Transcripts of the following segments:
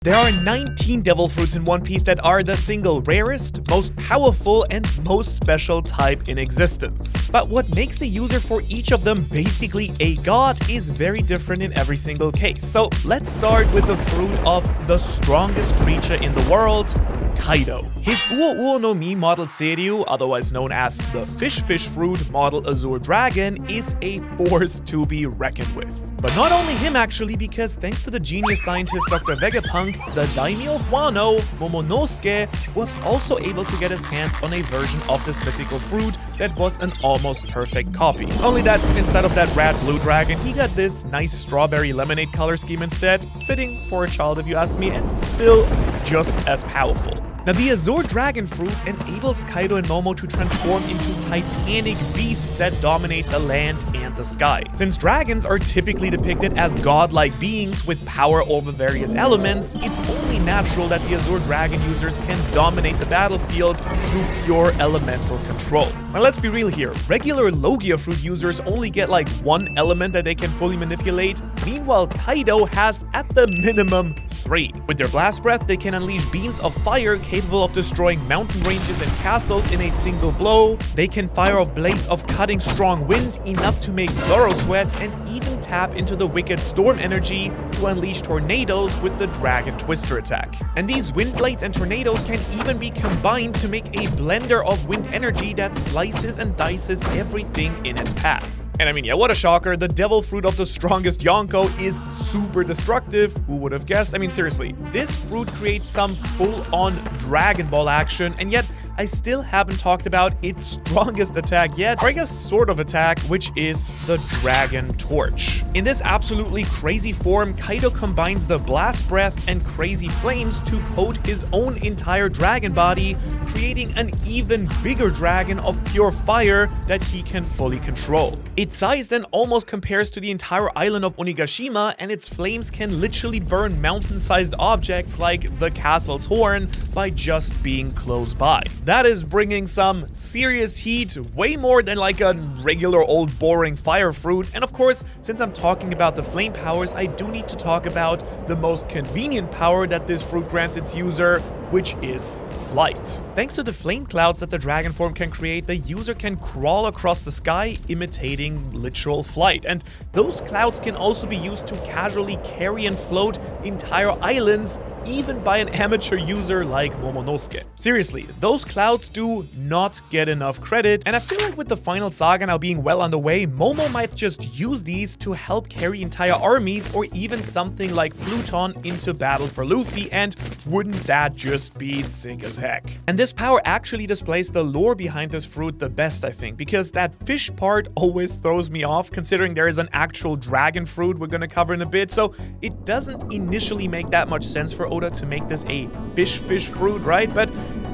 There are 19 devil fruits in One Piece that are the single rarest, most powerful, and most special type in existence. But what makes the user for each of them basically a god is very different in every single case. So let's start with the fruit of the strongest creature in the world, Kaido. His Uo Uo no Mi model Seiryu, otherwise known as the Fish Fruit model Azure Dragon, is a force to be reckoned with. But not only him actually, because thanks to the genius scientist Dr. Vegapunk, the daimyo of Wano, Momonosuke, was also able to get his hands on a version of this mythical fruit that was an almost perfect copy. Only that instead of that rad blue dragon, he got this nice strawberry lemonade color scheme instead, fitting for a child if you ask me, and still just as powerful. Now, the Azure Dragon Fruit enables Kaido and Momo to transform into titanic beasts that dominate the land and the sky. Since dragons are typically depicted as godlike beings with power over various elements, it's only natural that the Azure Dragon users can dominate the battlefield through pure elemental control. Now, let's be real here. Regular Logia Fruit users only get like one element that they can fully manipulate. Meanwhile, Kaido has at the minimum 3. With their blast breath, they can unleash beams of fire capable of destroying mountain ranges and castles in a single blow. They can fire off blades of cutting strong wind enough to make Zoro sweat, and even tap into the wicked storm energy to unleash tornadoes with the Dragon Twister attack. And these wind blades and tornadoes can even be combined to make a blender of wind energy that slices and dices everything in its path. And I mean, yeah, what a shocker. The devil fruit of the strongest Yonko is super destructive. Who would have guessed? I mean, seriously, this fruit creates some full-on Dragon Ball action, and yet I still haven't talked about its strongest attack yet, or I guess sort of attack, which is the Dragon Torch. In this absolutely crazy form, Kaido combines the blast breath and crazy flames to coat his own entire dragon body, creating an even bigger dragon of pure fire that he can fully control. Its size then almost compares to the entire island of Onigashima, and its flames can literally burn mountain-sized objects like the castle's horn by just being close by. That is bringing some serious heat, way more than like a regular old boring fire fruit. And of course, since I'm talking about the flame powers, I do need to talk about the most convenient power that this fruit grants its user, which is flight. Thanks to the flame clouds that the dragon form can create, the user can crawl across the sky, imitating literal flight. And those clouds can also be used to casually carry and float entire islands, even by an amateur user like Momonosuke. Seriously, those clouds do not get enough credit, and I feel like with the final saga now being well underway, Momo might just use these to help carry entire armies or even something like Pluton into battle for Luffy, and wouldn't that just be sick as heck? And this power actually displays the lore behind this fruit the best, I think, because that fish part always throws me off considering there is an actual dragon fruit we're gonna cover in a bit, so it doesn't initially make that much sense for Oda to make this a fish fruit, right? But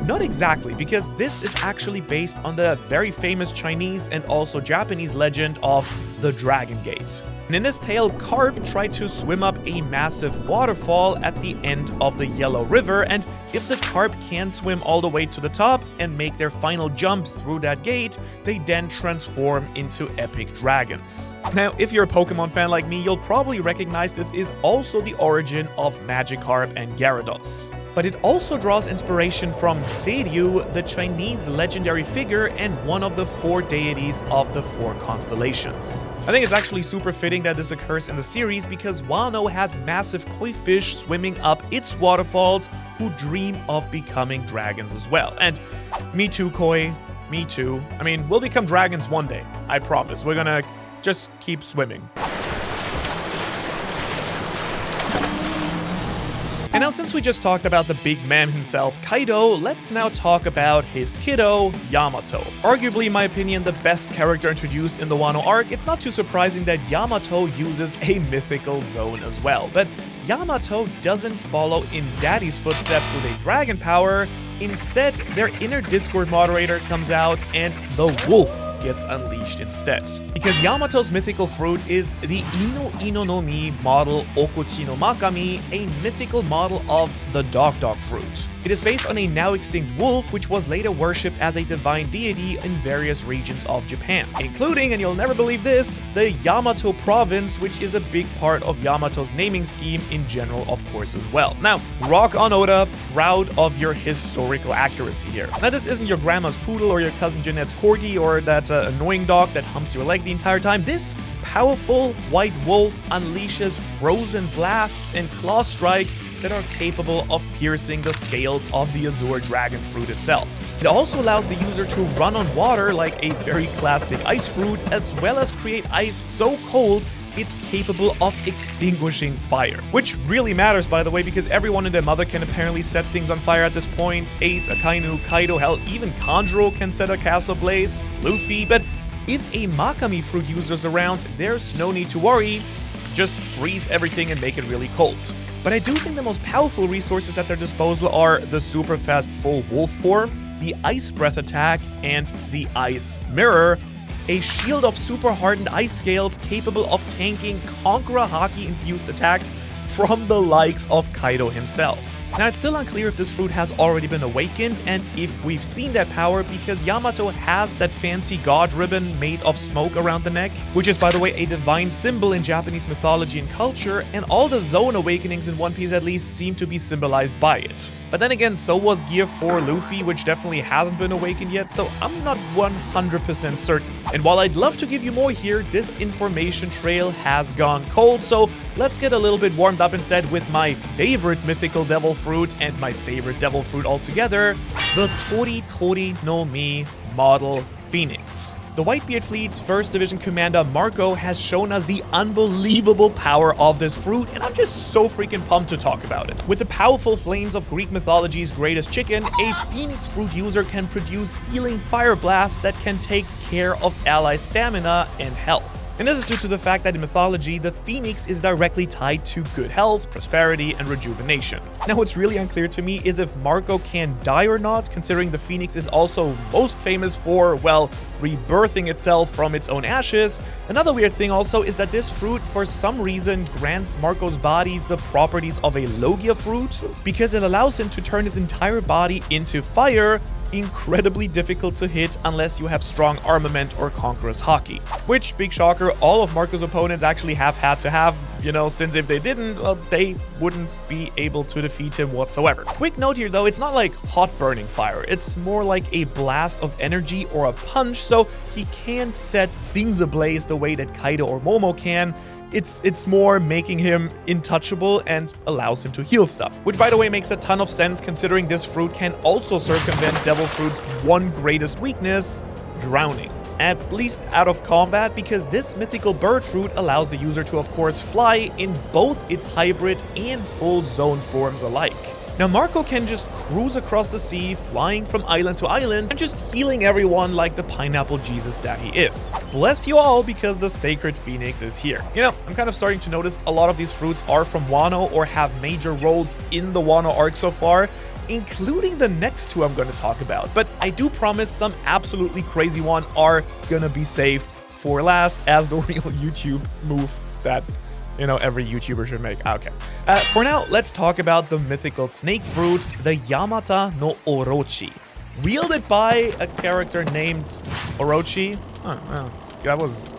not exactly, because this is actually based on the very famous Chinese and also Japanese legend of the Dragon Gate. And in this tale, carp try to swim up a massive waterfall at the end of the Yellow River, and if the carp can swim all the way to the top and make their final jump through that gate, they then transform into epic dragons. Now, if you're a Pokemon fan like me, you'll probably recognize this is also the origin of Magikarp and Gyarados. But it also draws inspiration from Seiryu, the Chinese legendary figure and one of the 4 deities of the 4 constellations. I think it's actually super fitting that this occurs in the series because Wano has massive koi fish swimming up its waterfalls who dream of becoming dragons as well. And me too, koi. Me too. I mean, we'll become dragons one day. I promise. We're gonna just keep swimming. And now, since we just talked about the big man himself, Kaido, let's now talk about his kiddo, Yamato. Arguably, in my opinion, the best character introduced in the Wano arc. It's not too surprising that Yamato uses a mythical zone as well. But Yamato doesn't follow in Daddy's footsteps with a dragon power. Instead, their inner Discord moderator comes out and the wolf gets unleashed instead. Because Yamato's mythical fruit is the Ino Ino no Mi model Okuchi no Makami, a mythical model of the Dog fruit. It is based on a now extinct wolf, which was later worshipped as a divine deity in various regions of Japan, including, and you'll never believe this, the Yamato province, which is a big part of Yamato's naming scheme in general, of course, as well. Now, rock on Oda, proud of your historical accuracy here. Now, this isn't your grandma's poodle or your cousin Jeanette's corgi or that annoying dog that humps your leg the entire time. This powerful white wolf unleashes frozen blasts and claw strikes that are capable of piercing the scales of the azure dragon fruit itself. It also allows the user to run on water like a very classic ice fruit, as well as create ice so cold it's capable of extinguishing fire. Which really matters, by the way, because everyone and their mother can apparently set things on fire at this point. Ace, Akainu, Kaido, hell, even Kanjuro can set a castle ablaze, Luffy, but if a Makami fruit user's around, there's no need to worry. Just freeze everything and make it really cold. But I do think the most powerful resources at their disposal are the super fast full wolf form, the ice breath attack, and the ice mirror, a shield of super hardened ice scales capable of tanking Konkura Haki infused attacks from the likes of Kaido himself. Now, it's still unclear if this fruit has already been awakened and if we've seen that power, because Yamato has that fancy god ribbon made of smoke around the neck, which is, by the way, a divine symbol in Japanese mythology and culture, and all the zone awakenings in One Piece at least seem to be symbolized by it. But then again, so was Gear 4 Luffy, which definitely hasn't been awakened yet, so I'm not 100% certain. And while I'd love to give you more here, this information trail has gone cold, so let's get a little bit warmed up instead with my favorite mythical devil fruit and my favorite devil fruit altogether, the Tori Tori no Mi model Phoenix. The Whitebeard Fleet's 1st Division Commander Marco has shown us the unbelievable power of this fruit, and I'm just so freaking pumped to talk about it. With the powerful flames of Greek mythology's greatest chicken, a Phoenix fruit user can produce healing fire blasts that can take care of ally stamina and health. And this is due to the fact that in mythology, the Phoenix is directly tied to good health, prosperity, and rejuvenation. Now, what's really unclear to me is if Marco can die or not, considering the Phoenix is also most famous for, well, rebirthing itself from its own ashes. Another weird thing also is that this fruit, for some reason, grants Marco's bodies the properties of a Logia fruit, because it allows him to turn his entire body into fire, incredibly difficult to hit unless you have strong armament or Conqueror's Haki. Which, big shocker, all of Marco's opponents actually have had to have, since if they didn't, well, they wouldn't be able to defeat him whatsoever. Quick note here though, it's not like hot burning fire, it's more like a blast of energy or a punch, so he can't set things ablaze the way that Kaido or Momo can. It's more making him untouchable and allows him to heal stuff. Which, by the way, makes a ton of sense considering this fruit can also circumvent Devil Fruit's one greatest weakness, drowning. At least out of combat, because this mythical bird fruit allows the user to, of course, fly in both its hybrid and full zone forms alike. Now, Marco can just cruise across the sea, flying from island to island, and just healing everyone like the pineapple Jesus that he is. Bless you all, because the Sacred Phoenix is here. I'm kind of starting to notice a lot of these fruits are from Wano or have major roles in the Wano arc so far, including the next two I'm going to talk about. But I do promise some absolutely crazy one are gonna be saved for last, as the real YouTube move that every YouTuber should make. Okay. For now, let's talk about the mythical snake fruit, the Yamata no Orochi. Wielded by a character named Orochi. Oh, well, that was,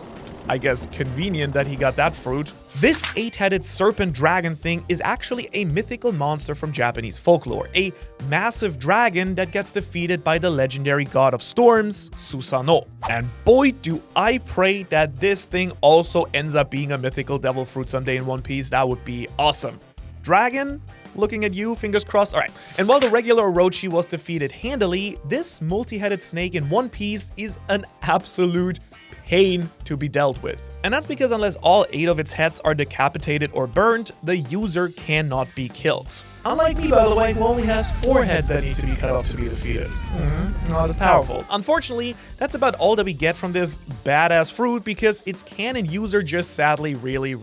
I guess, convenient that he got that fruit. This 8-headed serpent dragon thing is actually a mythical monster from Japanese folklore, a massive dragon that gets defeated by the legendary god of storms, Susanoo. And boy, do I pray that this thing also ends up being a mythical devil fruit someday in One Piece. That would be awesome. Dragon? Looking at you, fingers crossed. Alright, and while the regular Orochi was defeated handily, this multi-headed snake in One Piece is an absolute pain to be dealt with. And that's because unless all 8 of its heads are decapitated or burned, the user cannot be killed. Unlike me, by the way, who only has 4 heads that need to be cut off to be defeated. Not as powerful. Unfortunately, that's about all that we get from this badass fruit, because its canon user just sadly really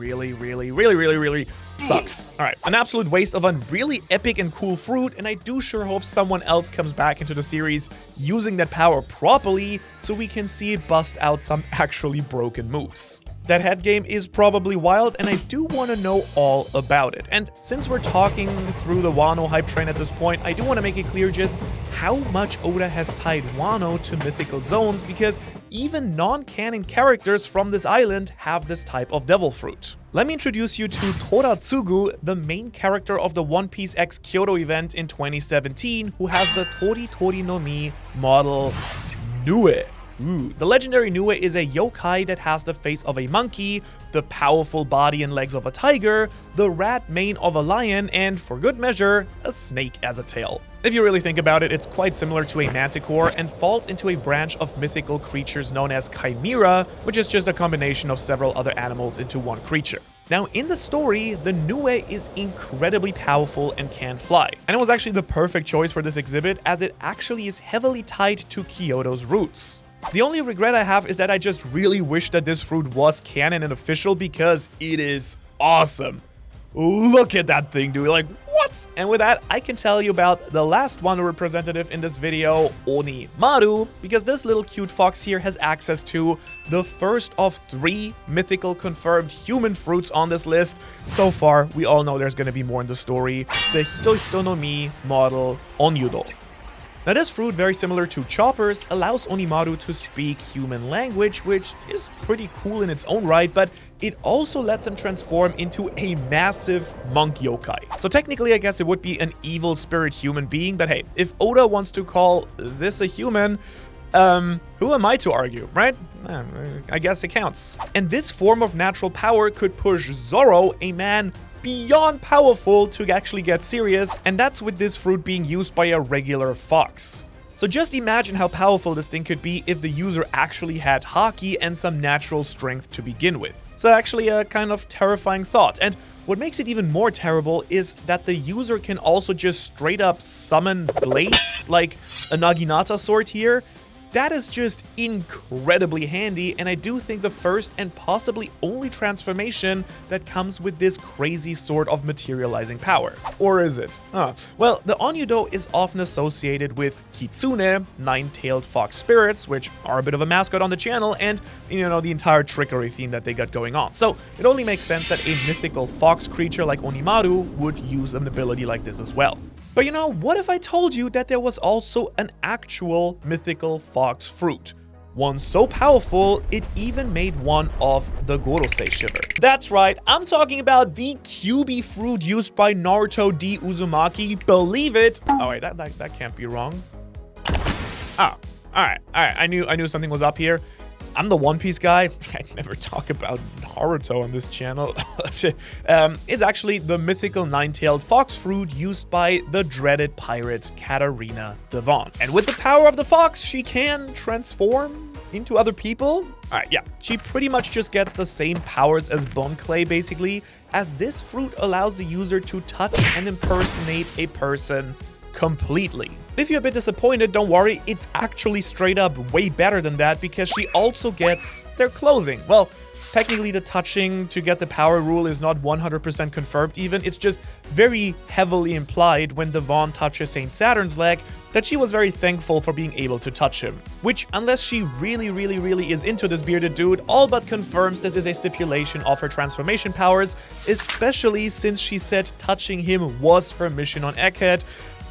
sucks. Alright, an absolute waste of a really epic and cool fruit, and I do sure hope someone else comes back into the series using that power properly so we can see it bust out some actually broken moves. That head game is probably wild, and I do want to know all about it. And since we're talking through the Wano hype train at this point, I do want to make it clear just how much Oda has tied Wano to mythical zones, because even non-canon characters from this island have this type of devil fruit. Let me introduce you to Toratsugu, the main character of the One Piece X Kyoto event in 2017, who has the Tori Tori no Mi model Nue. The legendary Nue is a yokai that has the face of a monkey, the powerful body and legs of a tiger, the rat mane of a lion, and, for good measure, a snake as a tail. If you really think about it, it's quite similar to a manticore and falls into a branch of mythical creatures known as chimera, which is just a combination of several other animals into one creature. Now, in the story, the Nue is incredibly powerful and can fly. And it was actually the perfect choice for this exhibit, as it actually is heavily tied to Kyoto's roots. The only regret I have is that I just really wish that this fruit was canon and official, because it is awesome. Look at that thing, dude. Like, what? And with that, I can tell you about the last Wano representative in this video, Onimaru, because this little cute fox here has access to the first of 3 mythical confirmed human fruits on this list. So far, we all know there's gonna be more in the story. The Hito Hito no Mi model Onyudo. Now, this fruit, very similar to Chopper's, allows Onimaru to speak human language, which is pretty cool in its own right, but it also lets him transform into a massive monk yokai. So technically, I guess it would be an evil spirit human being, but hey, if Oda wants to call this a human, who am I to argue, right? I guess it counts. And this form of natural power could push Zoro, a man beyond powerful, to actually get serious, and that's with this fruit being used by a regular fox. So just imagine how powerful this thing could be if the user actually had haki and some natural strength to begin with. So actually a kind of terrifying thought. And what makes it even more terrible is that the user can also just straight up summon blades, like a Naginata sword here. That is just incredibly handy, and I do think the first and possibly only transformation that comes with this crazy sort of materializing power. Or is it? Well, the Onyudo is often associated with Kitsune, 9-tailed fox spirits, which are a bit of a mascot on the channel, and, you know, the entire trickery theme that they got going on. So it only makes sense that a mythical fox creature like Onimaru would use an ability like this as well. But you know, what if I told you that there was also an actual mythical fox fruit? One so powerful, it even made one of the Gorosei shiver. That's right, I'm talking about the QB fruit used by Naruto D. Uzumaki. Believe it! Oh wait, that can't be wrong. Oh, alright, I knew something was up here. I'm the One Piece guy. I never talk about Naruto on this channel. It's actually the mythical 9-tailed fox fruit used by the dreaded pirate Katarina Devon. And with the power of the fox, she can transform into other people. Alright, yeah, she pretty much just gets the same powers as Bone Clay, basically, as this fruit allows the user to touch and impersonate a person completely. If you're a bit disappointed, don't worry, it's actually straight up way better than that, because she also gets their clothing. Well, technically the touching to get the power rule is not 100% confirmed even, it's just very heavily implied when Devon touches Saint Saturn's leg that she was very thankful for being able to touch him. Which, unless she really is into this bearded dude, all but confirms this is a stipulation of her transformation powers, especially since she said touching him was her mission on Egghead.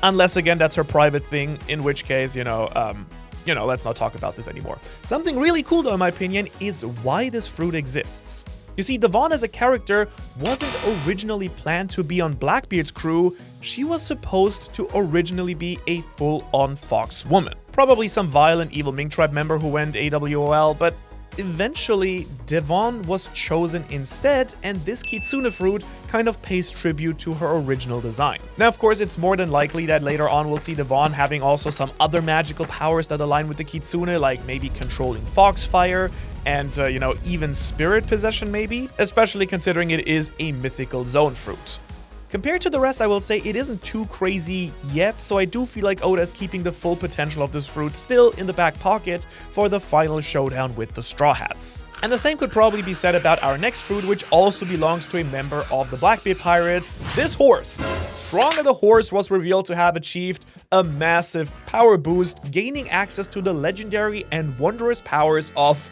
Unless, again, that's her private thing, in which case, let's not talk about this anymore. Something really cool, though, in my opinion, is why this fruit exists. You see, Devon as a character wasn't originally planned to be on Blackbeard's crew. She was supposed to originally be a full-on fox woman. Probably some violent evil Ming tribe member who went AWOL, but eventually, Devon was chosen instead, and this Kitsune fruit kind of pays tribute to her original design. Now, of course, it's more than likely that later on we'll see Devon having also some other magical powers that align with the Kitsune, like maybe controlling foxfire and, even spirit possession maybe, especially considering it is a mythical zone fruit. Compared to the rest, I will say it isn't too crazy yet, so I do feel like Oda is keeping the full potential of this fruit still in the back pocket for the final showdown with the Straw Hats. And the same could probably be said about our next fruit, which also belongs to a member of the Blackbeard Pirates, this horse. Stronger the horse was revealed to have achieved a massive power boost, gaining access to the legendary and wondrous powers of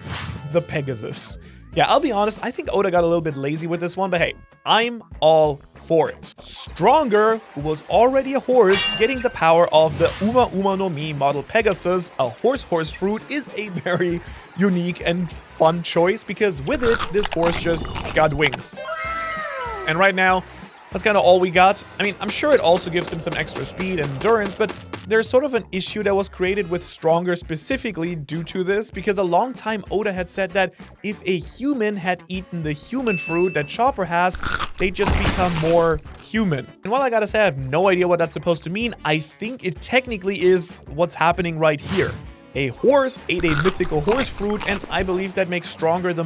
the Pegasus. Yeah, I'll be honest, I think Oda got a little bit lazy with this one, but hey, I'm all for it. Stronger, who was already a horse, getting the power of the Uma no Mi model Pegasus, a horse fruit, is a very unique and fun choice because with it, this horse just got wings. And right now, that's kind of all we got. I mean, I'm sure it also gives him some extra speed and endurance, but there's sort of an issue that was created with Stronger specifically due to this, because a long time Oda had said that if a human had eaten the human fruit that Chopper has, they just become more human. And while I gotta say I have no idea what that's supposed to mean, I think it technically is what's happening right here. A horse ate a mythical horse fruit, and I believe that makes Stronger the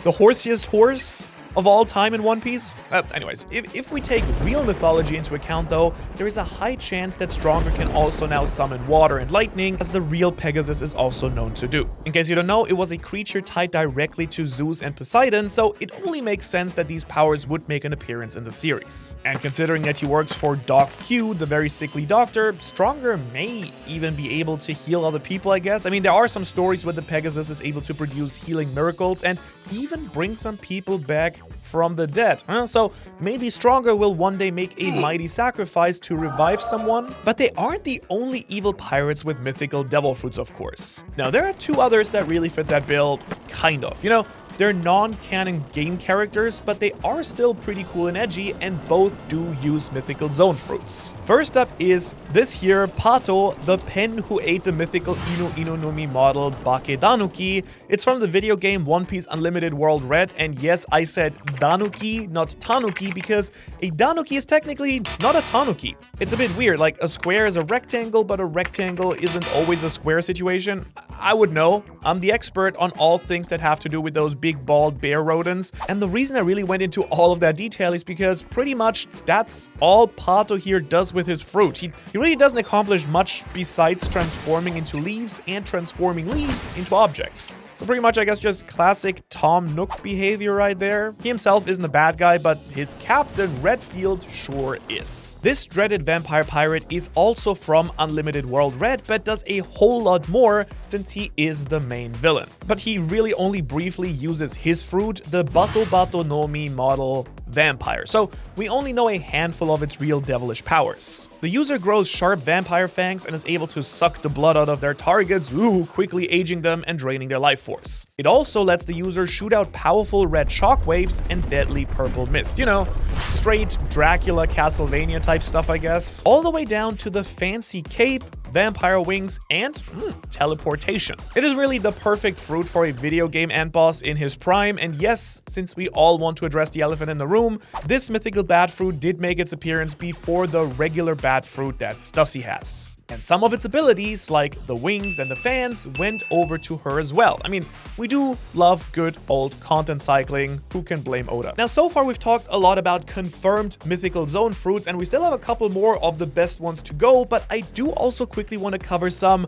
horsiest horse of all time in One Piece. Anyways, if we take real mythology into account though, there is a high chance that Stronger can also now summon water and lightning, as the real Pegasus is also known to do. In case you don't know, it was a creature tied directly to Zeus and Poseidon, so it only makes sense that these powers would make an appearance in the series. And considering that he works for Doc Q, the very sickly doctor, Stronger may even be able to heal other people, I guess. I mean, there are some stories where the Pegasus is able to produce healing miracles and even bring some people back from the dead. So maybe Stronger will one day make a mighty sacrifice to revive someone. But they aren't the only evil pirates with mythical devil fruits, of course. Now, there are two others that really fit that bill, kind of. You know, they're non-canon game characters, but they are still pretty cool and edgy, and both do use mythical zone fruits. First up is this here, Pato, the pen who ate the mythical Inu no Mi model Bake Danuki. It's from the video game One Piece Unlimited World Red, and yes, I said Danuki, not Tanuki, because a Danuki is technically not a Tanuki. It's a bit weird, like a square is a rectangle, but a rectangle isn't always a square situation. I would know. I'm the expert on all things that have to do with those big bald bear rodents. And the reason I really went into all of that detail is because pretty much that's all Pato here does with his fruit. He really doesn't accomplish much besides transforming into leaves and transforming leaves into objects. So pretty much, I guess, just classic Tom Nook behavior right there. He himself isn't a bad guy, but his captain, Redfield, sure is. This dreaded vampire pirate is also from Unlimited World Red, but does a whole lot more since he is the main villain. But he really only briefly uses his fruit, the Bato no Mi model vampire, so we only know a handful of its real devilish powers. The user grows sharp vampire fangs and is able to suck the blood out of their targets, quickly aging them and draining their life force. It also lets the user shoot out powerful red shockwaves and deadly purple mist. You know, straight Dracula, Castlevania type stuff, I guess. All the way down to the fancy cape, vampire wings, and teleportation. It is really the perfect fruit for a video game end boss in his prime, and yes, since we all want to address the elephant in the room, this mythical bat fruit did make its appearance before the regular bat fruit that Stussy has. And some of its abilities, like the wings and the fans, went over to her as well. I mean, we do love good old content cycling. Who can blame Oda? Now, so far we've talked a lot about confirmed mythical zone fruits, and we still have a couple more of the best ones to go, but I do also quickly want to cover some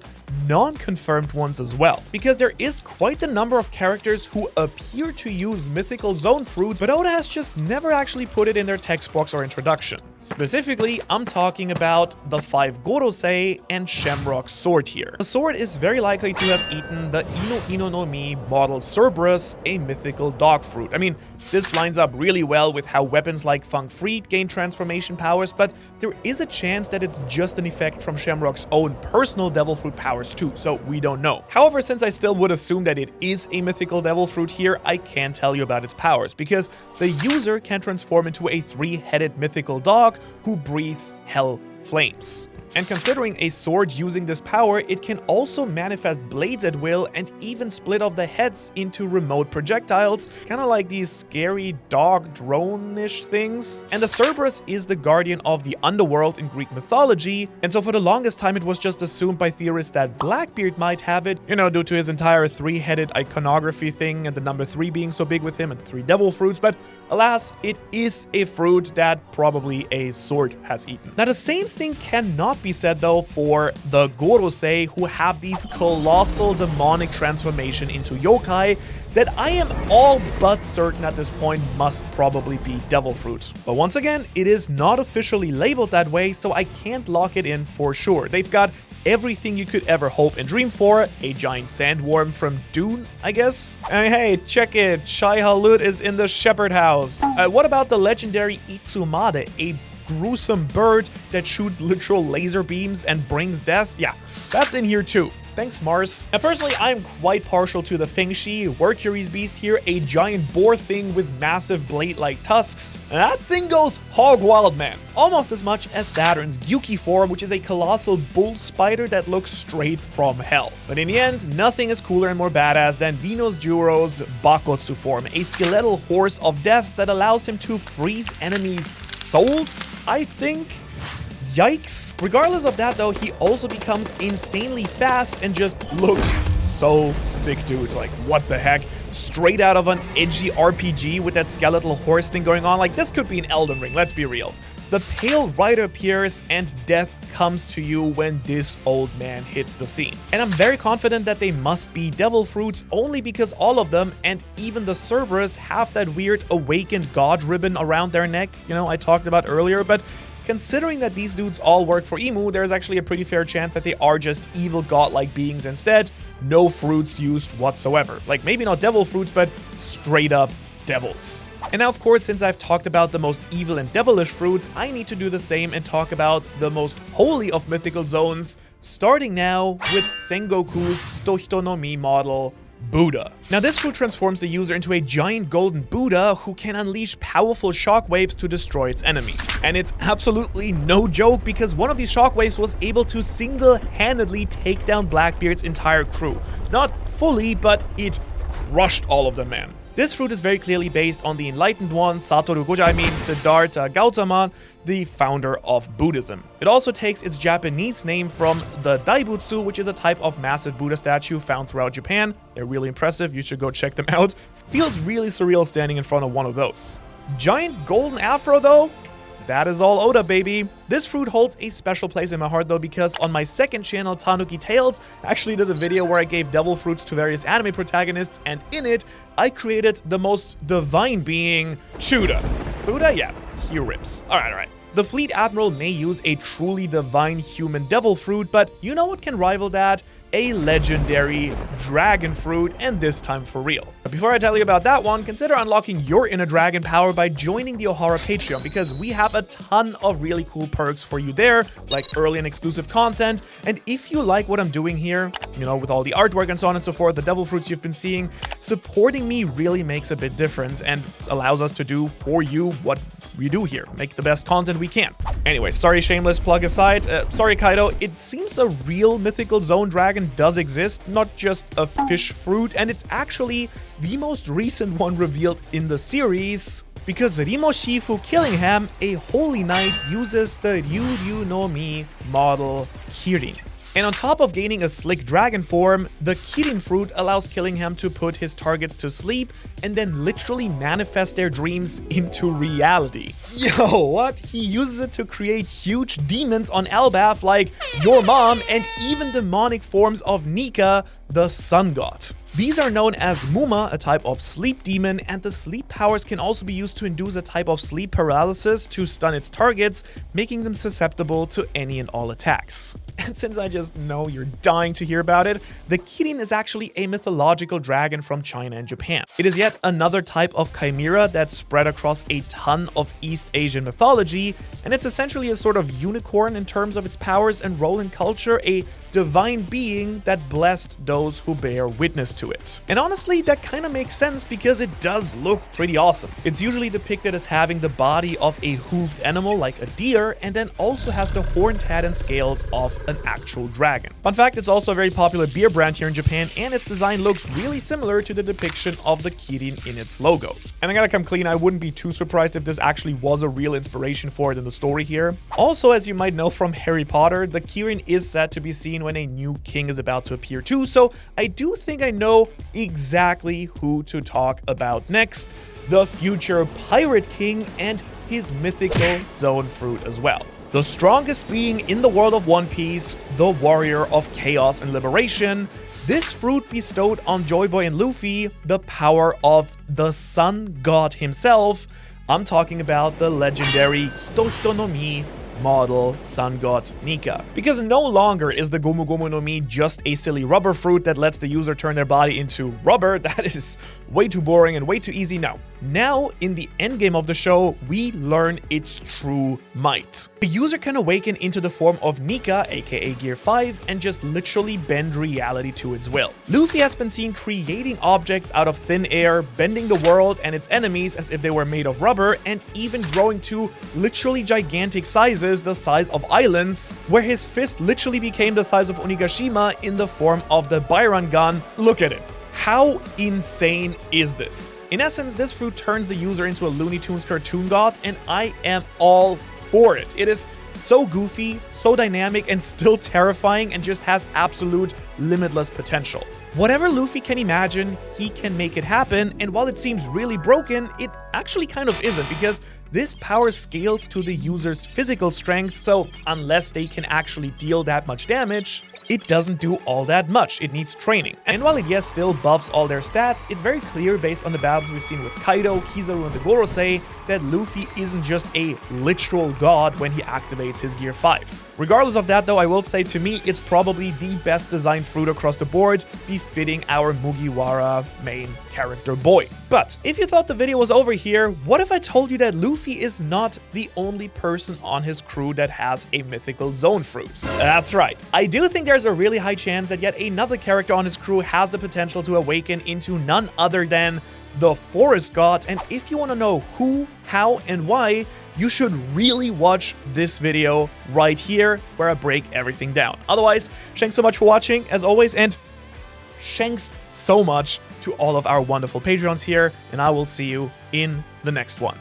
non-confirmed ones as well, because there is quite a number of characters who appear to use mythical zone fruits, but Oda has just never actually put it in their text box or introduction. Specifically, I'm talking about the 5 Gorosei and Shamrock's sword here. The sword is very likely to have eaten the Inu no Mi model Cerberus, a mythical dog fruit. I mean, this lines up really well with how weapons like Fang Freed gain transformation powers, but there is a chance that it's just an effect from Shamrock's own personal devil fruit powers too, so we don't know. However, since I still would assume that it is a mythical devil fruit here, I can tell you about its powers, because the user can transform into a 3-headed mythical dog who breathes hell flames. And considering a sword using this power, it can also manifest blades at will and even split off the heads into remote projectiles, kind of like these scary dog drone-ish things. And the Cerberus is the guardian of the underworld in Greek mythology, and so for the longest time it was just assumed by theorists that Blackbeard might have it, you know, due to his entire 3-headed iconography thing and the number 3 being so big with him and the 3 devil fruits, but alas, it is a fruit that probably a sword has eaten. Now, the same thing cannot be said though for the Gorosei, who have these colossal demonic transformation into yokai that I am all but certain at this point must probably be devil fruit. But once again, it is not officially labeled that way, so I can't lock it in for sure. They've got everything you could ever hope and dream for. A giant sandworm from Dune, I guess? Hey, check it. Shai Halud is in the shepherd house. What about the legendary Itsumade, a gruesome bird that shoots literal laser beams and brings death? Yeah, that's in here too. Thanks, Mars. Now, personally, I'm quite partial to the Fengshi, Mercury's beast here, a giant boar thing with massive blade-like tusks. And that thing goes hog wild, man. Almost as much as Saturn's Gyuki form, which is a colossal bull spider that looks straight from hell. But in the end, nothing is cooler and more badass than Venus Juro's Bakotsu form, a skeletal horse of death that allows him to freeze enemies' souls, I think? Yikes. Regardless of that though, he also becomes insanely fast and just looks so sick, dude. Like, what the heck? Straight out of an edgy RPG with that skeletal horse thing going on. Like, this could be an Elden Ring, let's be real. The Pale Rider appears and death comes to you when this old man hits the scene. And I'm very confident that they must be devil fruits only because all of them, and even the Cerberus, have that weird awakened god ribbon around their neck, you know, I talked about earlier. But considering that these dudes all work for Imu, there's actually a pretty fair chance that they are just evil godlike beings instead. No fruits used whatsoever. Like, maybe not devil fruits, but straight up devils. And now, of course, since I've talked about the most evil and devilish fruits, I need to do the same and talk about the most holy of mythical zones, starting now with Sengoku's Hito no Mi model, Buddha. Now, this fruit transforms the user into a giant golden Buddha who can unleash powerful shockwaves to destroy its enemies. And it's absolutely no joke because one of these shockwaves was able to single-handedly take down Blackbeard's entire crew. Not fully, but it crushed all of them, man. This fruit is very clearly based on the enlightened one, Satoru Gojo, I mean Siddhartha Gautama, the founder of Buddhism. It also takes its Japanese name from the Daibutsu, which is a type of massive Buddha statue found throughout Japan. They're really impressive, you should go check them out. Feels really surreal standing in front of one of those. Giant golden afro though? That is all Oda, baby. This fruit holds a special place in my heart though, because on my second channel, Tanuki Tales, I actually did a video where I gave devil fruits to various anime protagonists, and in it, I created the most divine being, Chuda. Buddha? Yeah, he rips. Alright. The Fleet Admiral may use a truly divine human devil fruit, but you know what can rival that? A legendary dragon fruit, and this time for real. But before I tell you about that one, consider unlocking your inner dragon power by joining the Ohara Patreon, because we have a ton of really cool perks for you there, like early and exclusive content. And if you like what I'm doing here, you know, with all the artwork and so on and so forth, the devil fruits you've been seeing, supporting me really makes a big difference and allows us to do for you what we do here, make the best content we can. Anyway, sorry, shameless plug aside. Sorry, Kaido, it seems a real mythical zone dragon does exist, not just a fish fruit, and it's actually the most recent one revealed in the series, because Rimo Shifu Killingham, a holy knight, uses the Ryuryu no Mi model Kirin. And on top of gaining a slick dragon form, the Kirin fruit allows Killingham to put his targets to sleep and then literally manifest their dreams into reality. Yo, what? He uses it to create huge demons on Elbaf like your mom, and even demonic forms of Nika, the sun god. These are known as Muma, a type of sleep demon, and the sleep powers can also be used to induce a type of sleep paralysis to stun its targets, making them susceptible to any and all attacks. And since I just know you're dying to hear about it, the Kirin is actually a mythological dragon from China and Japan. It is yet another type of chimera that's spread across a ton of East Asian mythology, and it's essentially a sort of unicorn in terms of its powers and role in culture, a divine being that blessed those who bear witness to it. And honestly, that kind of makes sense because it does look pretty awesome. It's usually depicted as having the body of a hoofed animal like a deer, and then also has the horned head and scales of an actual dragon. Fun fact, it's also a very popular beer brand here in Japan, and its design looks really similar to the depiction of the Kirin in its logo. And I gotta come clean, I wouldn't be too surprised if this actually was a real inspiration for it in the story here. Also, as you might know from Harry Potter, the Kirin is said to be seen when a new king is about to appear too, so I do think I know exactly who to talk about next, the future Pirate King and his mythical zone fruit as well. The strongest being in the world of One Piece, the warrior of chaos and liberation, this fruit bestowed on Joy Boy and Luffy the power of the sun god himself. I'm talking about the legendary Hito no Mi model sun god Nika. Because no longer is the Gomu Gomu no Mi just a silly rubber fruit that lets the user turn their body into rubber. That is way too boring and way too easy. Now, in the endgame of the show, we learn its true might. The user can awaken into the form of Nika, aka Gear 5, and just literally bend reality to its will. Luffy has been seen creating objects out of thin air, bending the world and its enemies as if they were made of rubber, and even growing to literally gigantic sizes, the size of islands, where his fist literally became the size of Onigashima in the form of the Byron gun. Look at it. How insane is this? In essence, this fruit turns the user into a Looney Tunes cartoon god, and I am all for it. It is so goofy, so dynamic, and still terrifying, and just has absolute limitless potential. Whatever Luffy can imagine, he can make it happen, and while it seems really broken, it actually kind of isn't, because this power scales to the user's physical strength, so unless they can actually deal that much damage, it doesn't do all that much. It needs training. And while it yes still buffs all their stats, it's very clear based on the battles we've seen with Kaido, Kizaru, and the Gorosei that Luffy isn't just a literal god when he activates his Gear 5. Regardless of that though, I will say to me, it's probably the best designed fruit across the board, befitting our Mugiwara main character boy. But if you thought the video was over here, what if I told you that Luffy is not the only person on his crew that has a mythical zone fruit? That's right. I do think there's a really high chance that yet another character on his crew has the potential to awaken into none other than the forest god, and if you want to know who, how, and why, you should really watch this video right here where I break everything down. Otherwise, thanks so much for watching as always, and thanks so much to all of our wonderful Patreons here, and I will see you in the next one.